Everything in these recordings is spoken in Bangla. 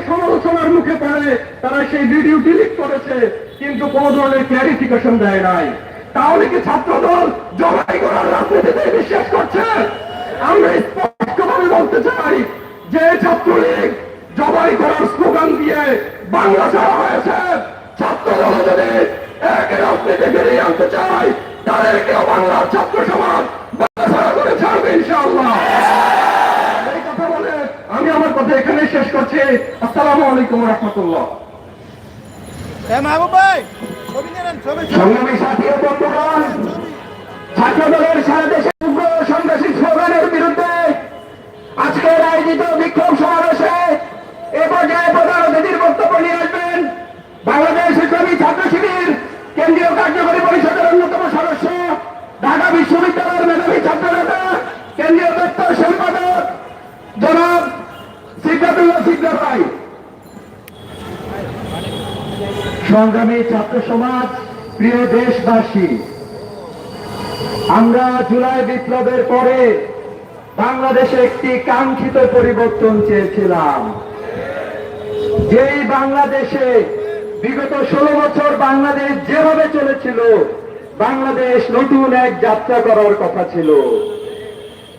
সমালোচনার মুখে পড়ে তারা সেই ভিডিও ডিলিট করেছে, কিন্তু কোন ধরনের ক্ল্যারিফিকেশন দেয় নাই। তাহলে কি ছাত্রদল জবাই করার রাজনীতিতে বিশ্বাস করছে? আমরা স্পষ্টভাবে বলতে চাই যে ছাত্রলীগ জবাই করার স্লোগান দিয়ে বাংলা ছাড়া হয়েছে। ছাত্রদল যদি এক রাজনীতি ফিরিয়ে আনতে চায় তাদেরকেও বাংলার ছাত্র সমাজ বাংলা ছাড়া করে ছাড়বে ইনশাআল্লাহ। এই কথা বলে আমি আমার কথা এখানে শেষ করছি। আসসালামু আলাইকুম রহমতুল্লাহ। সংগ্রামী সাথী ও বন্ধুগণ, ছাত্রদলের সারা দেশে উগ্র সন্ত্রাসী স্লোগানের বিরুদ্ধে আজকের আয়োজিত বিক্ষোভ সমাবেশে এ পর্যায়ে প্রধান অতিথির বক্তব্য নিয়ে আসবেন বাংলাদেশ ইসলামী ছাত্র শিবির কেন্দ্রীয় কার্যকরী পরিষদের অন্যতম সদস্য, ঢাকা বিশ্ববিদ্যালয়ের মেধাবী ছাত্র নেতা, কেন্দ্রীয় দপ্তর সম্পাদক জনাব সিদ্ধাতুল্লাহ সিকদার ভাই। সংগ্রামী ছাত্র সমাজ, প্রিয় দেশবাসী, আমরা জুলাই বিপ্লবের পরে বাংলাদেশে একটি কাঙ্ক্ষিত পরিবর্তন চেয়েছিলাম। যেই বাংলাদেশে বিগত 16 বছর বাংলাদেশ যেভাবে চলেছিল, বাংলাদেশ নতুন এক যাত্রা করার কথা ছিল।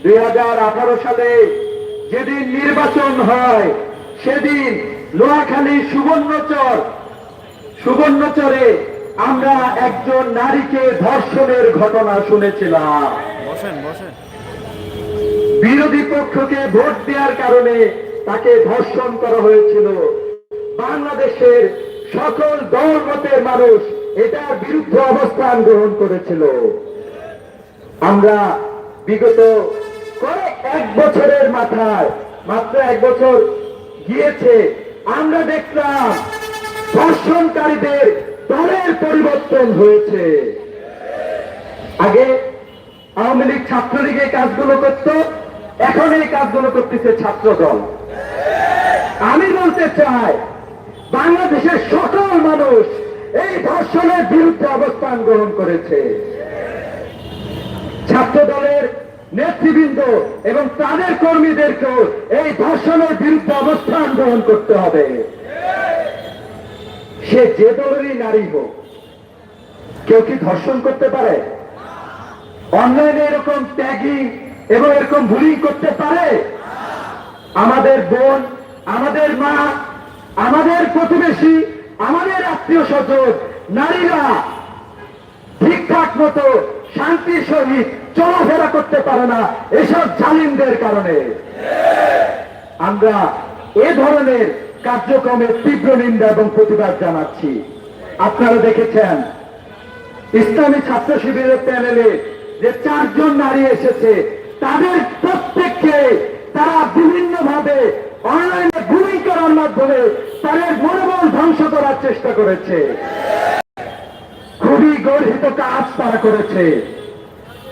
2018 সালে যেদিন নির্বাচন হয় সেদিন নোয়াখালী সুবর্ণচরে আমরা একজন নারীকে ধর্ষণের ঘটনা শুনেছিলাম। বিরোধী পক্ষকে ভোট দেওয়ার কারণে তাকে ধর্ষণ করা হয়েছিল। বাংলাদেশের সকল দলমতের মানুষ এটার বিরুদ্ধে অবস্থান গ্রহণ করেছিল। আমরা বিগত এক বছরের মাথায়, মাত্র 1 বছর গিয়েছে, আমরা দেখলাম ধর্ষণকারীদের দলের পরিবর্তন হয়েছে। আগে আওয়ামী লীগ ছাত্রলীগ এই কাজগুলো করত, এখন এই কাজগুলো করতেছে ছাত্রদল। আমি বলতে চাই বাংলাদেশের সকল মানুষ এই ধর্ষণের বিরুদ্ধে অবস্থান গ্রহণ করেছে। ছাত্রদলের নেতৃবৃন্দ এবং তাদের কর্মীদেরকেও এই ধর্ষণের বিরুদ্ধে অবস্থান গ্রহণ করতে হবে। সে যে দলেরই নারী হোক, কেউ কি ধর্ষণ করতে পারে? অনলাইনে এরকম ট্যাগিং এবং এরকম বুলিং করতে পারে? আমাদের বোন, আমাদের মা, আমাদের প্রতিবেশী, আমাদের আত্মীয় স্বজন নারীরা ঠিকঠাক মতো শান্তির সহিত চলাফেরা করতে পারে না এসব জালিমদের কারণে। আমরা এ ধরনের কার্যক্রমের তীব্র নিন্দা এবং প্রতিবাদ জানাচ্ছি। আপনারা দেখেছেন ইসলামী ছাত্র শিবিরের প্যানেলে যে 4 জন নারী এসেছে, তাদের প্রত্যেককে তারা বিভিন্নভাবে অনলাইনে গুলি করার মাধ্যমে তাদের মনোবল ধ্বংস করার চেষ্টা করেছে। খুবই গর্হিত কাজ তারা করেছে।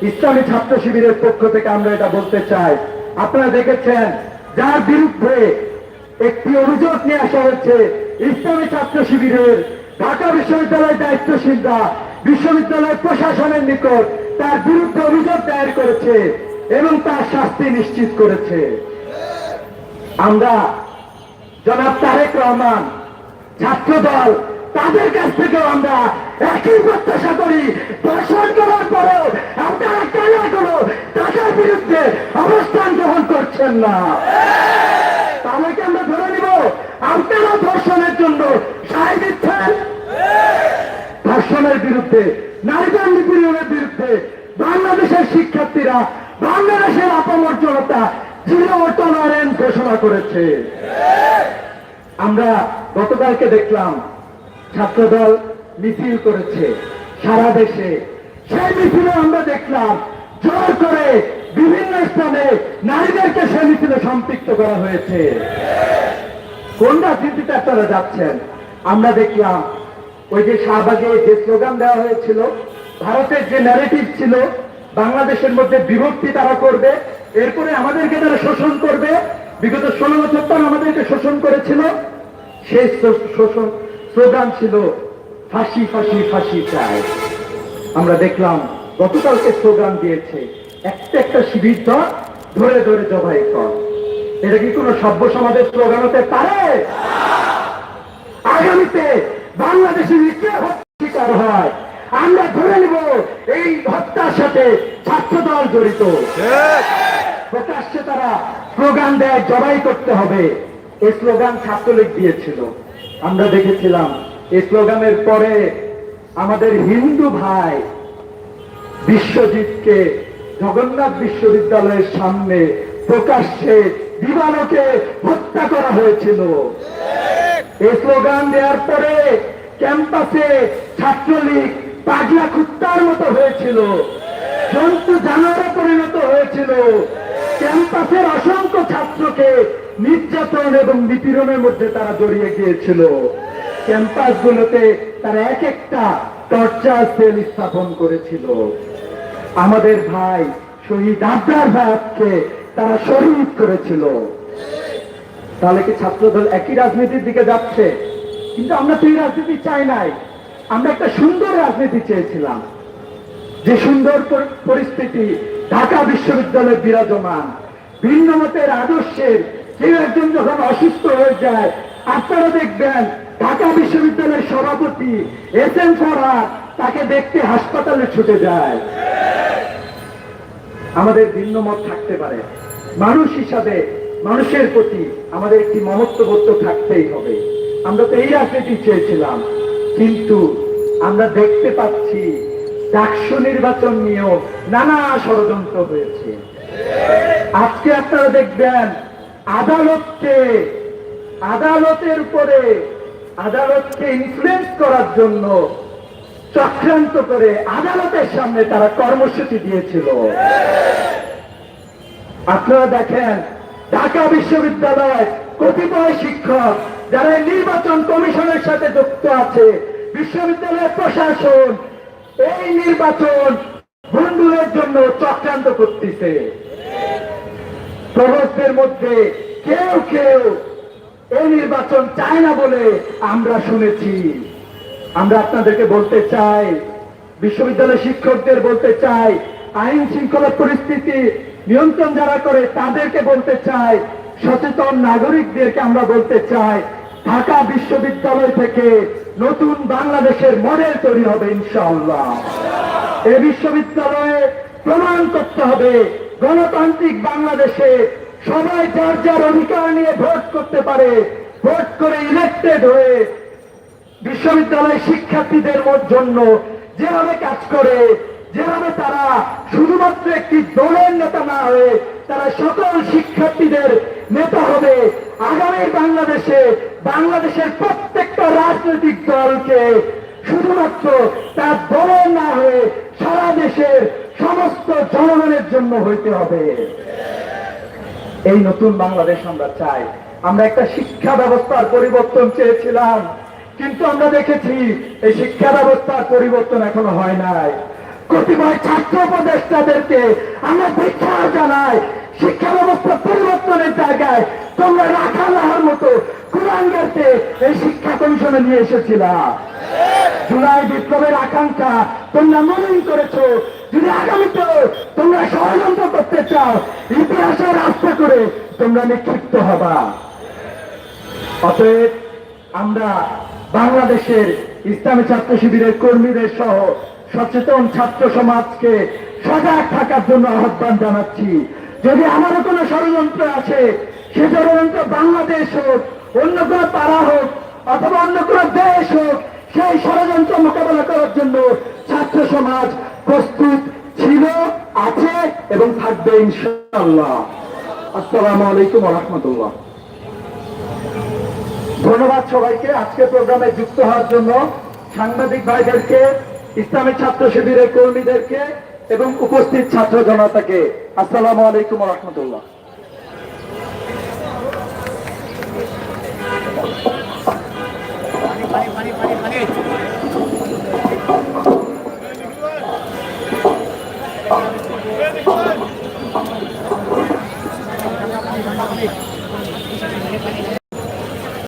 ইসলামী ছাত্র শিবিরের পক্ষ থেকে আমরা এটা বলতে চাই, আপনারা দেখেছেন যার বিরুদ্ধে একটি অভিযোগ নিয়ে আসা হচ্ছে, ইসলামী ছাত্র শিবিরের ঢাকা বিশ্ববিদ্যালয়ের দায়িত্বশীলরা বিশ্ববিদ্যালয় প্রশাসনের নিকট তার বিরুদ্ধে অভিযোগ দায়ের করেছে এবং তার শাস্তি নিশ্চিত করেছে। আমরা জনাব তারেক রহমান, ছাত্রদল, তাদের কাছ থেকেও আমরা একই প্রত্যাশা করি। ধর্ষণ করার পরেও আপনারা কেন কোনো তাদের বিরুদ্ধে অবস্থান গ্রহণ করছেন না? তাদেরকে আমরা ধরে নিব আপনারা ধর্ষণের জন্য সায় দিচ্ছেন। ধর্ষণের বিরুদ্ধে, নারীদের নিপীড়নের বিরুদ্ধে বাংলাদেশের শিক্ষার্থীরা বাংলাদেশের আপামর জনতা জিরো টলারেন্স ঘোষণা করেছে। আমরা গতকালকে দেখলাম ছাত্রদল মিছিল করেছে সারা দেশে। সেই মিছিলে আমরা দেখলাম জোর করে বিভিন্ন স্থানে নারীদেরকে সে মিছিলে সম্পৃক্ত করা হয়েছে। কোন রাজনীতিতে আপনারা যাচ্ছেন? আমরা দেখলাম ওই যে শাহবাগে যে স্লোগান দেওয়া হয়েছিল, ভারতের যে ন্যারেটিভ ছিল বাংলাদেশের মধ্যে বিভক্তি তারা করবে, এরপরে আমাদেরকে তারা শোষণ করবে। বিগত 16 বছর তারা আমাদেরকে শোষণ করেছিল। সেই শোষণ স্লোগান ছিল ফাঁসি ফাঁসি ফাঁসি চাই। আমরা দেখলাম গতকালকে স্লোগান দিয়েছে একটা শিবির ধরে ধরে জবাই কর। এটা কি কোনো সভ্য সমাজের স্লোগান হতে পারে? সাথে ছাত্রদল জড়িত। প্রকাশ্যে তারা স্লোগান দেয় জবাই করতে হবে। এই স্লোগান ছাত্রলীগ দিয়েছিল, আমরা দেখেছিলাম। এই স্লোগানের পরে আমাদের হিন্দু ভাই বিশ্বজিৎকে জগন্নাথ বিশ্ববিদ্যালয়ের সামনে প্রকাশ্যে দিবালোকে হত্যা করা হয়েছিল। এই স্লোগান দেওয়ার পরে ক্যাম্পাসে ছাত্রলীগ পাগলা কুত্তার মতো হয়েছিল, জন্তু জানোয়ারে পরিণত হয়েছিল। ক্যাম্পাসের অসংখ্য ছাত্রকে নির্যাতন এবং নিপীড়নের মধ্যে তারা জড়িয়ে গিয়েছিল। ক্যাম্পাসগুলোতে তারা এক একটা টর্চার সেল স্থাপন করেছিল। আমাদের ভাই শহীদ আবরার ভাইকে তারা শহীদ করেছিল। তাহলে কি ছাত্রদল একই রাজনীতির দিকে যাচ্ছে? কিন্তু আমরা তো এই রাজনীতি চাই নাই। আমরা একটা সুন্দর রাজনীতি চেয়েছিলাম, যে সুন্দর পরিস্থিতি ঢাকা বিশ্ববিদ্যালয়ে বিরাজমান। ভিন্ন মতের আদর্শের কেউ একজন যখন অসুস্থ হয়ে যায়, আপনারা দেখবেন ঢাকা বিশ্ববিদ্যালয়ের সভাপতি এস.এম. ফরহাদ তাকে দেখতে হাসপাতালে ছুটে যায়। আমাদের ভিন্ন মত থাকতে পারে, মানুষ হিসাবে মানুষের প্রতি আমাদের একটি মমত্ববোধ থাকতেই হবে। আমরা তো এই রাজনীতি চেয়েছিলাম, কিন্তু আমরা দেখতে পাচ্ছি ডাকসু নির্বাচন নিয়েও নানা ষড়যন্ত্র হয়েছে। আজকে আপনারা দেখবেন আদালতের উপরে আদালতকে ইনফ্লুয়েন্স করার জন্য চক্রান্ত করে আদালতের সামনে তারা কর্মসূচি দিয়েছিল। আপনারা দেখেন ঢাকা বিশ্ববিদ্যালয় কতিপয় শিক্ষক যারা নির্বাচন কমিশনের সাথে যুক্ত আছে, বিশ্ববিদ্যালয়ের প্রশাসন এই নির্বাচন ভণ্ডুলের জন্য চক্রান্ত করতেছে। প্রবক্তাদের মধ্যে কেউ কেউ এই নির্বাচন চায় না বলে আমরা শুনেছি। আমরা আপনাদেরকে বলতে চাই, বিশ্ববিদ্যালয় শিক্ষকদের বলতে চাই, আইন শৃঙ্খলা পরিস্থিতি নিয়ন্ত্রণ যারা করে তাদেরকে বলতে চাই, সচেতন নাগরিকদেরকে আমরা বলতে চাই, ঢাকা বিশ্ববিদ্যালয় থেকে নতুন বাংলাদেশের মডেল তৈরি হবে ইনশাআল্লাহ। এই বিশ্ববিদ্যালয়ে প্রমাণ করতে হবে গণতান্ত্রিক বাংলাদেশে সবাই যার যার অধিকার নিয়ে ভোট করতে পারে, ভোট করে ইলেক্টেড হয়ে বিশ্ববিদ্যালয় শিক্ষার্থীদের জন্য যেভাবে কাজ করে, যেভাবে তারা শুধুমাত্র একটি দলের নেতা না হয়ে তারা সকল শিক্ষার্থীদের নেতা হবে। আগামী বাংলাদেশের প্রত্যেকটা রাজনৈতিক দলকে শুধুমাত্র তার দলের না হয়ে সারা দেশের সমস্ত জনগণের জন্য হইতে হবে। এই নতুন বাংলাদেশ আমরা চাই। আমরা একটা শিক্ষা ব্যবস্থার পরিবর্তন চেয়েছিলাম, কিন্তু আমরা দেখেছি এই শিক্ষা ব্যবস্থার পরিবর্তন এখনো হয় নাই। কতিপয় ছাত্র উপদেষ্টাদেরকে আমরা ভিক্ষা জানাই, শিক্ষা ব্যবস্থা পরিবর্তনের জায়গায় তোমরা রাখালার মতো কুলাঙ্গারকে এই শিক্ষা কমিশনে নিয়ে এসেছিলা। জুলাই বিপ্লবের আকাঙ্ক্ষা তোমরা মনন করেছো। যদি আগামীতে তোমরা ষড়যন্ত্র করতে চাও, ইতিহাসের রাস্তা করে তোমরা নিক্ষিপ্ত হবা। অতএব আমরা বাংলাদেশের ইসলামী ছাত্র শিবিরের কর্মীদের সহ সচেতন ছাত্র সমাজকে সজাগ থাকার জন্য আহ্বান জানাচ্ছি। যদি আমারও কোনো ষড়যন্ত্র আছে, সে ষড়যন্ত্র বাংলাদেশ হোক, অন্য কোনো পাড়া হোক অথবা অন্য কোনো দেশ হোক, সেই ষড়যন্ত্র মোকাবেলা করার জন্য ছাত্র সমাজ প্রস্তুত ছিল, আছে এবং থাকবে ইনশাআল্লাহ। আসসালামু আলাইকুম ওয়া রাহমাতুল্লাহ। ধন্যবাদ সবাইকে আজকে প্রোগ্রামে যুক্ত হওয়ার জন্য, সাংবাদিক ভাইদেরকে, ইসলামী ছাত্র শিবিরের কর্মীদেরকে এবং উপস্থিত ছাত্র জনতাকে আসসালামু আলাইকুম ওয়া রাহমাতুল্লাহ। পানি